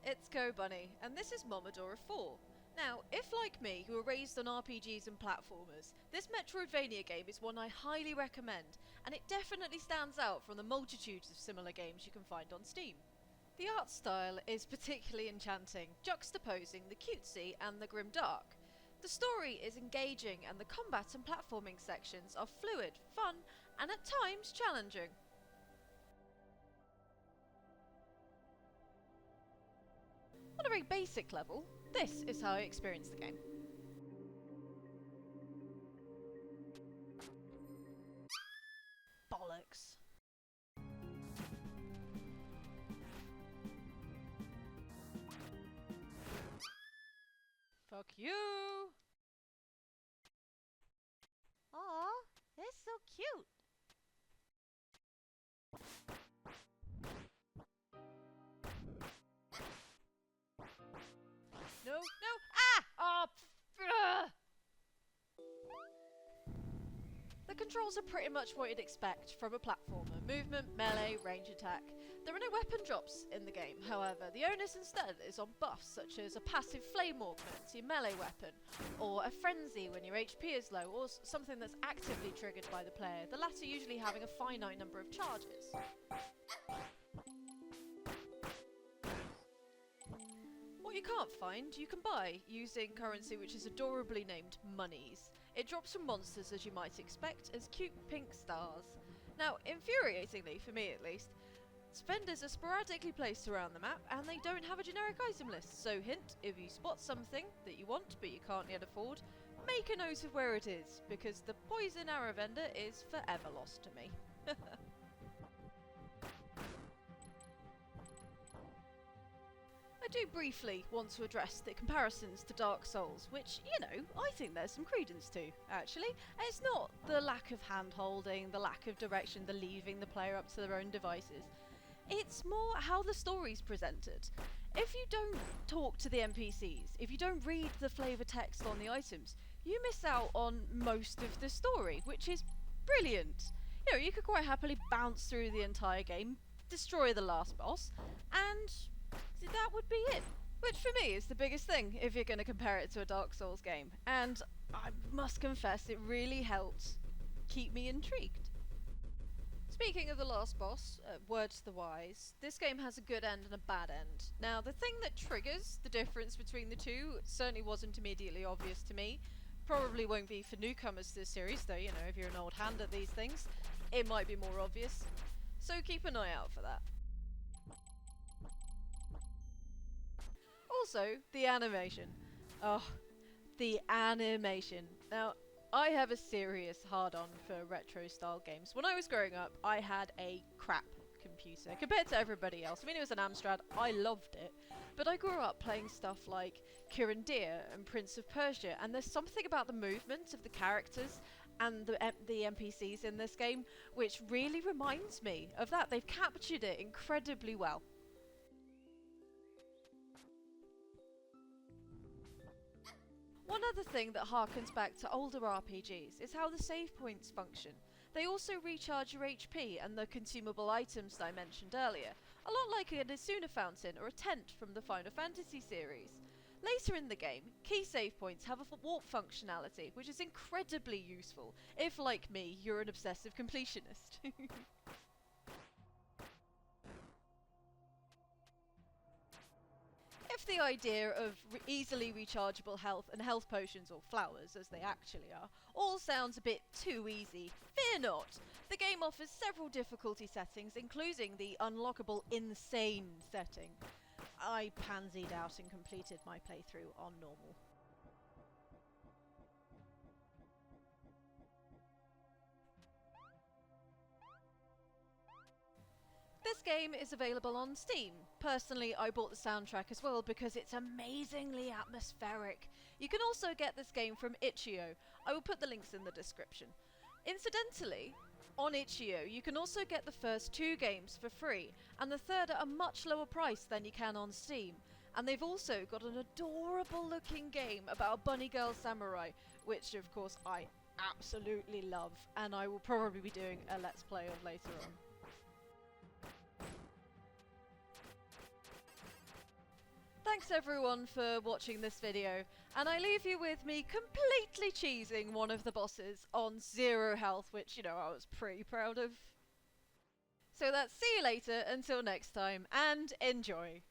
it's Go Bunny, and this is Momodora 4. Now, if like me, you were raised on RPGs and platformers, this metroidvania game is one I highly recommend, and it definitely stands out from the multitudes of similar games you can find on Steam. The art style is particularly enchanting, juxtaposing the cutesy and the grimdark. The story is engaging, and the combat and platforming sections are fluid, fun, and at times challenging. On a very basic level, this is how I experienced the game. Bollocks. Fuck you! Aw, it's so cute. No, no! Ah! Oh, the controls are pretty much what you'd expect from a platformer. Movement, melee, range attack. There are no weapon drops in the game, however. The onus instead is on buffs, such as a passive flame augment to your melee weapon, or a frenzy when your HP is low, or something that's actively triggered by the player, the latter usually having a finite number of charges. What you can't find, you can buy, using currency which is adorably named monies. It drops from monsters, as you might expect, as cute pink stars. Now, infuriatingly, for me at least, spenders are sporadically placed around the map, and they don't have a generic item list, so hint, if you spot something that you want but you can't yet afford, make a note of where it is, because the poison arrow vendor is forever lost to me. I do briefly want to address the comparisons to Dark Souls, which, you know, I think there's some credence to, actually. And it's not the lack of hand-holding, the lack of direction, the leaving the player up to their own devices. It's more how the story's presented. If you don't talk to the NPCs, if you don't read the flavour text on the items, you miss out on most of the story, which is brilliant. You know, you could quite happily bounce through the entire game, destroy the last boss, and that would be it. Which for me is the biggest thing if you're going to compare it to a Dark Souls game. And I must confess, it really helped keep me intrigued. Speaking of the last boss, word to the wise, this game has a good end and a bad end. Now, the thing that triggers the difference between the two certainly wasn't immediately obvious to me. Probably won't be for newcomers to this series, though, you know, if you're an old hand at these things, it might be more obvious. So keep an eye out for that. Also, the animation. Oh, the animation. Now, I have a serious hard-on for retro-style games. When I was growing up, I had a crap computer compared to everybody else. I mean, it was an Amstrad. I loved it. But I grew up playing stuff like Kiran Deer and Prince of Persia, and there's something about the movement of the characters and the NPCs in this game which really reminds me of that. They've captured it incredibly well. One other thing that harkens back to older RPGs is how the save points function. They also recharge your HP and the consumable items that I mentioned earlier, a lot like an Asuna fountain or a tent from the Final Fantasy series. Later in the game, key save points have a warp functionality, which is incredibly useful if, like me, you're an obsessive completionist. If the idea of easily rechargeable health and health potions, or flowers as they actually are, all sounds a bit too easy, fear not! The game offers several difficulty settings, including the unlockable insane setting. I pansied out and completed my playthrough on normal. This game is available on Steam. Personally, I bought the soundtrack as well because it's amazingly atmospheric. You can also get this game from itch.io. I will put the links in the description. Incidentally, on itch.io you can also get the first 2 games for free, and the third at a much lower price than you can on Steam. And they've also got an adorable looking game about a bunny girl samurai, which of course I absolutely love, and I will probably be doing a let's play of later on. thanks everyone for watching this video, and I leave you with me completely cheesing one of the bosses on 0 health, which, you know, I was pretty proud of. So that's see you later, until next time, and enjoy!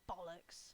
Bollocks.